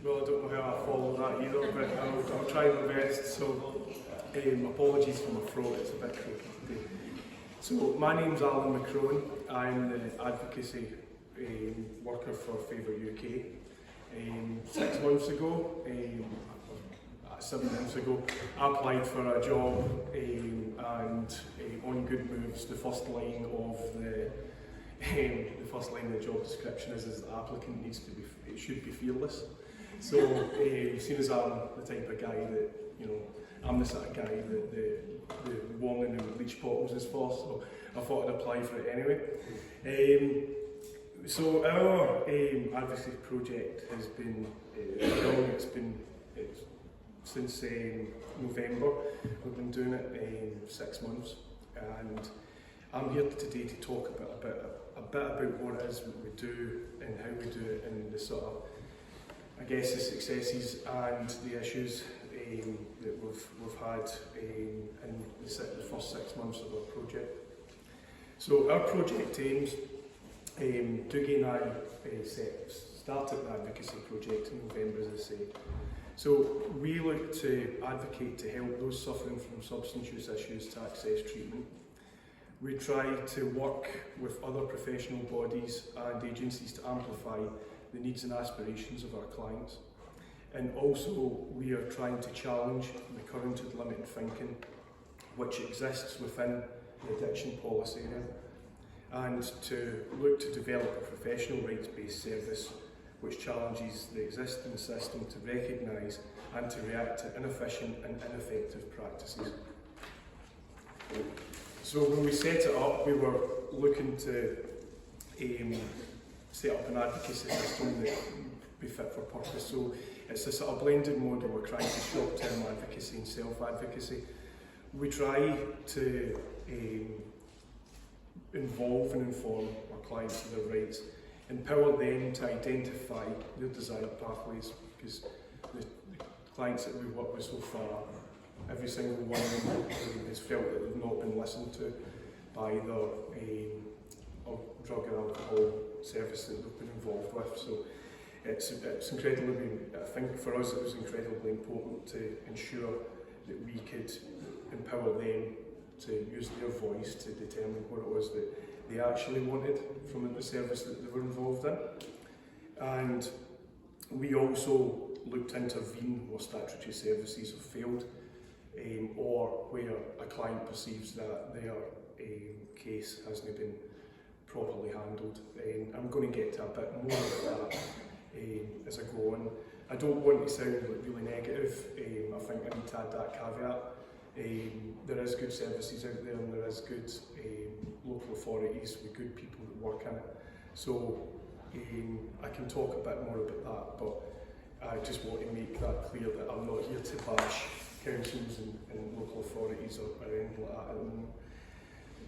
Well, I don't know how I follow that either, but I'll try my best. So, apologies for my throat, it's a bit croaky today. So, my name's McCrone. I'm the advocacy worker for Favour UK. 6 months ago, 7 months ago, I applied for a job and on Good Moves, the first line of the job description is the applicant should be fearless. So, seeing as I'm the type of guy that, I'm the sort of guy that the warming and bleach bottles is for, so I thought I'd apply for it anyway. So our advocacy project has been long. It's since November. We've been doing it 6 months, and I'm here today to talk a bit about what it is we do and how we do it, and the sort of, I guess, the successes and the issues that we've had in the first 6 months of our project. So our project aims, Dougie and I started the advocacy project in November, as I say. So we look to advocate to help those suffering from substance use issues to access treatment. We try to work with other professional bodies and agencies to amplify the needs and aspirations of our clients. And also we are trying to challenge the current and limited thinking which exists within the addiction policy area, and to look to develop a professional rights-based service which challenges the existing system to recognise and to react to inefficient and ineffective practices. So when we set it up, we were looking to set up an advocacy system that would be fit for purpose. So it's a sort of blended model. We're trying to short-term advocacy and self-advocacy. We try to involve and inform our clients of their rights, empower them to identify their desired pathways, because the clients that we've worked with so far, every single one of them has felt that they've not been listened to by the drug and alcohol service that they've been involved with. So it's incredibly, I think for us it was incredibly important to ensure that we could empower them to use their voice to determine what it was that they actually wanted from the service that they were involved in. And we also looked to intervene where statutory services have failed, or where a client perceives that their case hasn't been properly handled. I'm going to get to a bit more of that as I go on. I don't want to sound really negative. I think I need to add that caveat. There is good services out there, and there is good local authorities with good people that work in it. So I can talk a bit more about that, but I just want to make that clear that I'm not here to bash councils and local authorities or anything like that at the moment.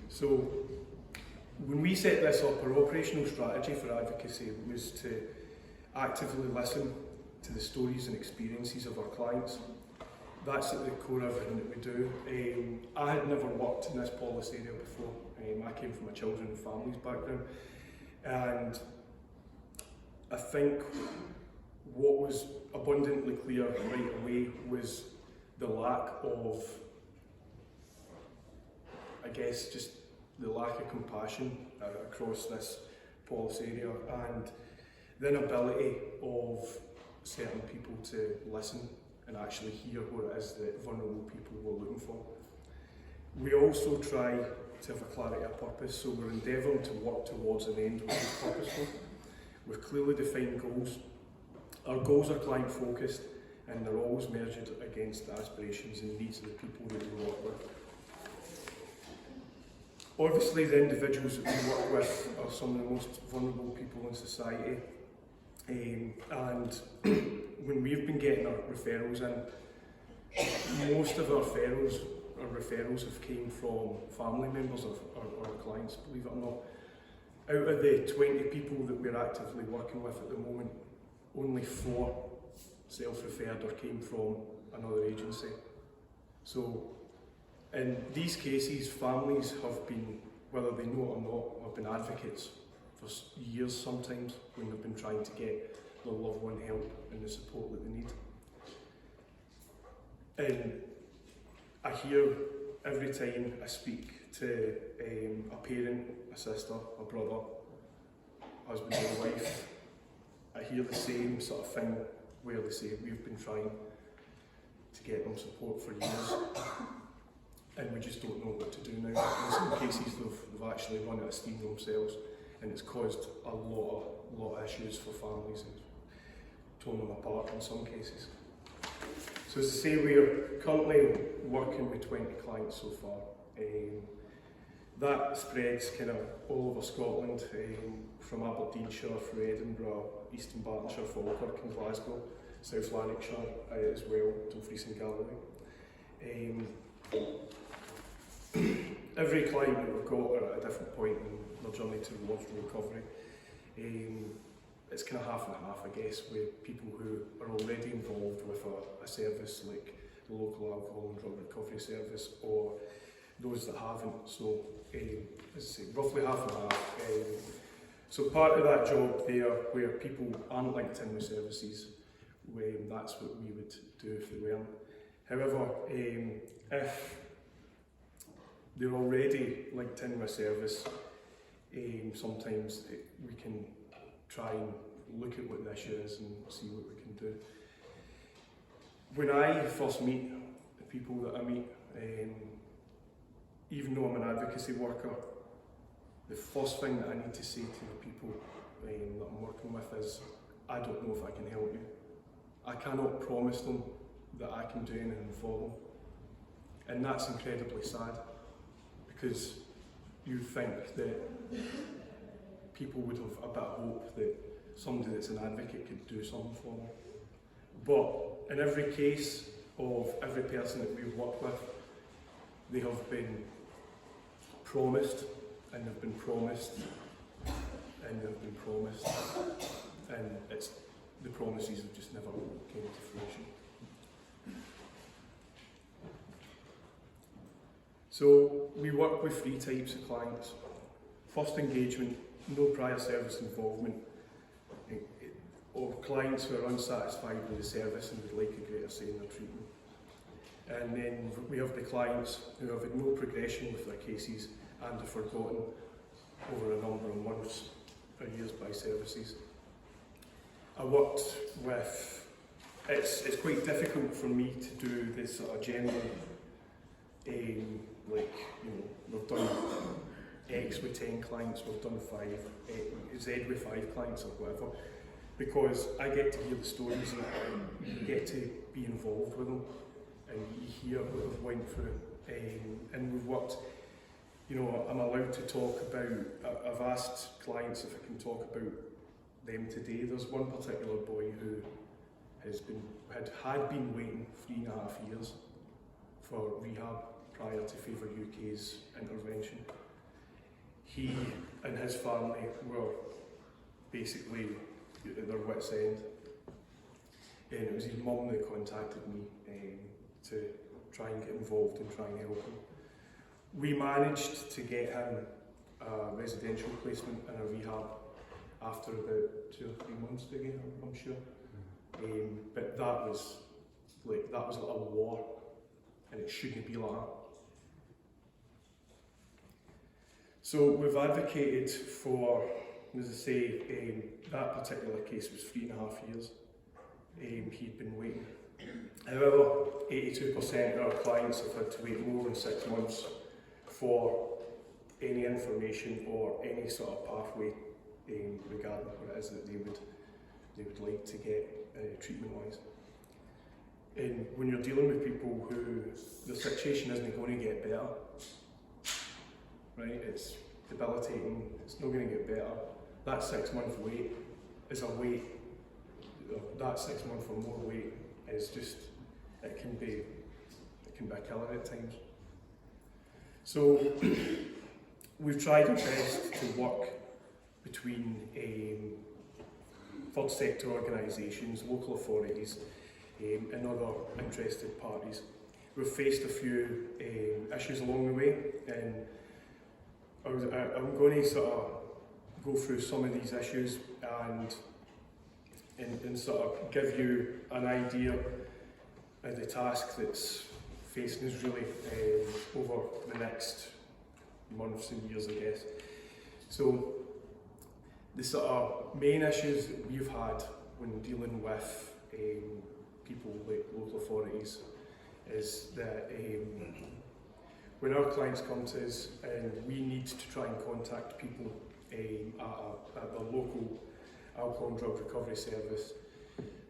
So when we set this up, our operational strategy for advocacy was to actively listen to the stories and experiences of our clients. That's at the core of everything that we do. I had never worked in this policy area before. I came from a children and families background, and I think what was abundantly clear right away was the lack of, I guess, just the lack of compassion across this policy area, and the inability of certain people to listen and actually hear what it is that vulnerable people were looking for. We also try to have a clarity of purpose, so we're endeavouring to work towards an end which is purposeful, with clearly defined goals. Our goals are client focused, and they're always measured against the aspirations and needs of the people that we work with. Obviously, the individuals that we work with are some of the most vulnerable people in society, and when we've been getting our referrals in, most of our referrals have came from family members of our clients, believe it or not. Out of the 20 people that we're actively working with at the moment, only 4 self-referred or came from another agency. So in these cases, families have been, whether they know it or not, have been advocates for years sometimes when they've been trying to get their loved one help and the support that they need. And I hear every time I speak to a parent, a sister, a brother, husband or wife, I hear the same sort of thing where they say, we've been trying to get them support for years and we just don't know what to do now. In some cases they've actually run out of steam themselves, and it's caused a lot of issues for families and torn them apart in some cases. So as I say, we're currently working with 20 clients so far. That spreads kind of all over Scotland, from Aberdeenshire through Edinburgh, Eastern Bartonshire, Falkirk and Glasgow, South Lanarkshire as well, Dumfries and Galloway. Every client that we've got are at a different point in their journey towards recovery. It's kind of half and half, I guess, with people who are already involved with a service like the local alcohol and drug recovery service, or those that haven't. So, as I say, roughly half and half. So part of that job there, where people aren't linked in with services, that's what we would do if they weren't. However, if they're already linked in with a service, sometimes we can try and look at what the issue is and see what we can do. When I first meet the people that I meet, even though I'm an advocacy worker, the first thing that I need to say to the people that I'm working with is, I don't know if I can help you. I cannot promise them that I can do anything for them. And that's incredibly sad, because you think that people would have a bit of hope that somebody that's an advocate could do something for them. But in every case of every person that we've worked with, they have been promised, and they've been promised, and they've been promised, and the promises have just never came to fruition. So we work with 3 types of clients. First engagement, no prior service involvement, or clients who are unsatisfied with the service and would like a greater say in their treatment. And then we have the clients who have had no progression with their cases and are forgotten over a number of months or years by services. I worked with, it's quite difficult for me to do this sort of general, we've done X with 10 clients, we've done 5, Z with 5 clients or whatever, because I get to hear the stories and you get to be involved with them and you hear what they've went through. And we've worked, I'm allowed to talk about, I've asked clients if I can talk about them today. There's one particular boy who had been waiting 3.5 years for rehab prior to Favour UK's intervention. He and his family were basically at their wits' end, and it was his mum that contacted me to try and get involved and try and help him. We managed to get him a residential placement in a rehab after about 2 or 3 months again, I'm sure. But that was like a war, and it shouldn't be like that. So we've advocated for, as I say, that particular case was 3.5 years. He'd been waiting. However, 82% of our clients have had to wait more than 6 months for any information or any sort of pathway regarding what it is that they would like to get treatment-wise. And when you're dealing with people who the situation isn't going to get better, right? It's debilitating, it's not going to get better. That 6-month wait is a wait. That 6 month or more wait is just, it can be a killer at times. So we've tried our best to work between third sector organisations, local authorities, and other interested parties. We've faced a few issues along the way, and I'm going to sort of go through some of these issues and and sort of give you an idea of the task that's facing us really over the next months and years, I guess. So the sort of main issues that we've had when dealing with people like local authorities is that when our clients come to us and we need to try and contact people at the local alcohol and drug recovery service,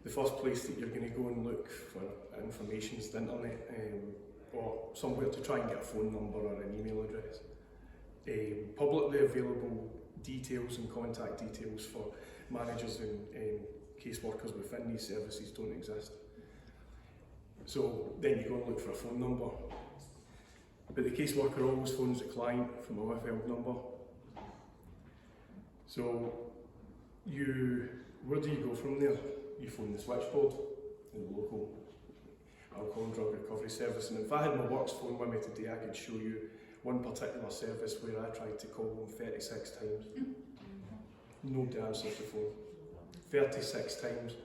the first place that you're going to go and look for information is the internet, or somewhere to try and get a phone number or an email address. Publicly available details and contact details for managers and caseworkers within these services don't exist. So then you go and look for a phone number. But the caseworker always phones the client from a withheld number. So where do you go from there? You phone the switchboard in the local alcohol and drug recovery service. And if I had my works phone with me today, I could show you one particular service where I tried to call them 36 times. Nobody answers the phone. 36 times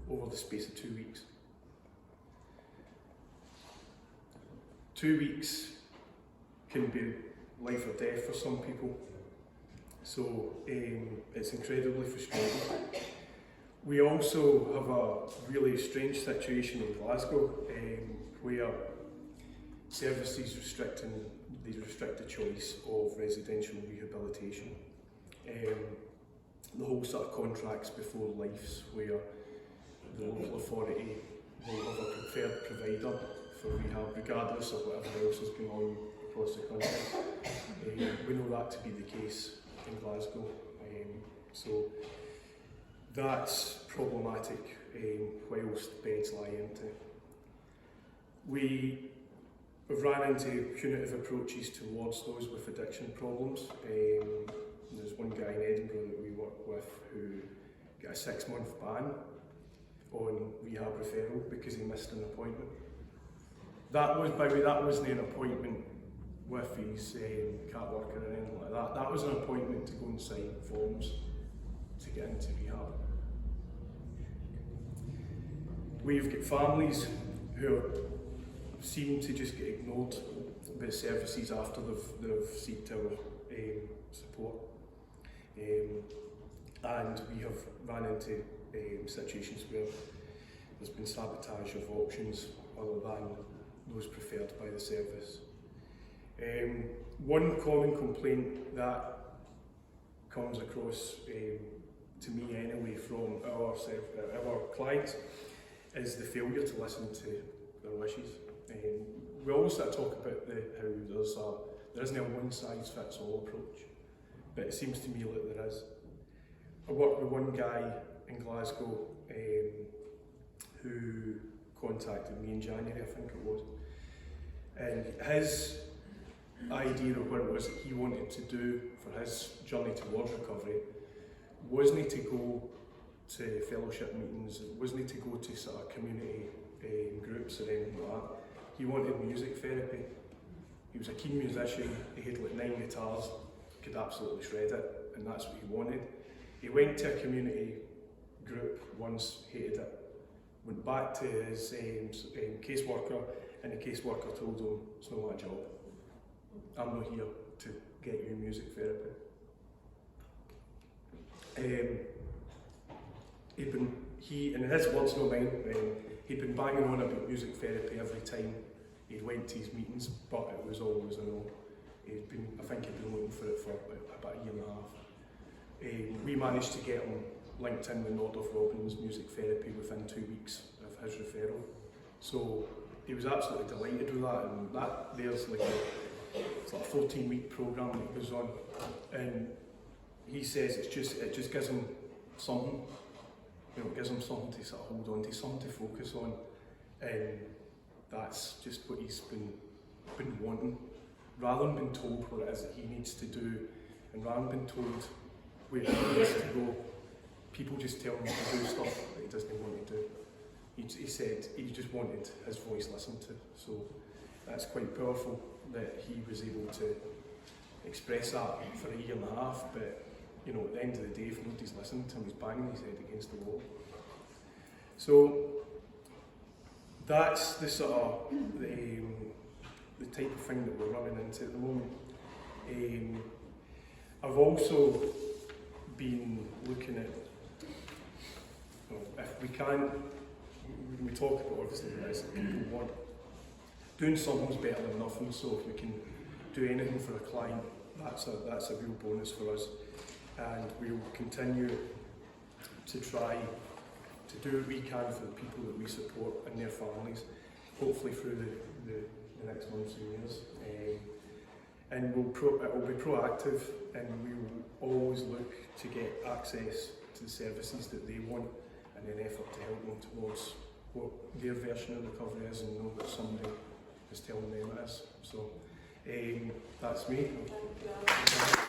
over the space of 2 weeks. 2 weeks can be life or death for some people. So it's incredibly frustrating. We also have a really strange situation in Glasgow where services restrict the choice of residential rehabilitation. The whole sort of contracts before lives where the local authority will have a preferred provider for rehab regardless of whatever else is going on across the country. We know that to be the case in Glasgow. So that's problematic whilst beds lie empty. We have ran into punitive approaches towards those with addiction problems. There's one guy in Edinburgh that we work with who got a 6-month ban on rehab referral because he missed an appointment. That was, by the way, that wasn't an appointment with his cat worker or anything like that. That was an appointment to go and sign forms to get into rehab. We've got families who seem to just get ignored by services after they've sought our support. And we have run into situations where there's been sabotage of options other than those preferred by the service. One common complaint that comes across to me anyway from our clients is the failure to listen to their wishes. We always sort of talk about how there isn't a one-size-fits-all approach, but it seems to me like there is. I worked with one guy in Glasgow who contacted me in January, I think it was, and his idea of what it was that he wanted to do for his journey towards recovery wasn't to go to fellowship meetings, wasn't to go to sort of community groups or anything like that. He wanted music therapy. He was a keen musician, he had like 9 guitars, could absolutely shred it, and that's what he wanted. He went to a community group once, hated it, went back to his caseworker, and the caseworker told him, it's not my job. I'm not here to get you music therapy. In his words, not mine, he'd been banging on about music therapy every time he went to his meetings, but it was always a no. I think he'd been looking for it for about a year and a half. We managed to get him linked in with Nordorf Robbins music therapy within 2 weeks of his referral. So he was absolutely delighted with that, and there's like a 14-week programme that goes on, and he says it just gives him something, it gives him something to sort of hold on to, something to focus on, and that's just what he's been wanting. Rather than being told what it is that he needs to do, and rather than being told where he needs to go, people just tell him to do stuff that he doesn't want to do. He said he just wanted his voice listened to, so that's quite powerful that he was able to express that for a year and a half, but at the end of the day, if nobody's listening to him, he's banging his head against the wall. So that's the sort of the type of thing that we're running into at the moment. I've also been looking at, if we can't, when we talk about obviously this, people want, doing something's better than nothing, so if we can do anything for a client, that's a real bonus for us. And we'll continue to try to do what we can for the people that we support and their families, hopefully through the next months and years. And it will be proactive, and we will always look to get access to the services that they want in an effort to help them towards what their version of recovery is and know that somebody is telling them it is. So that's me.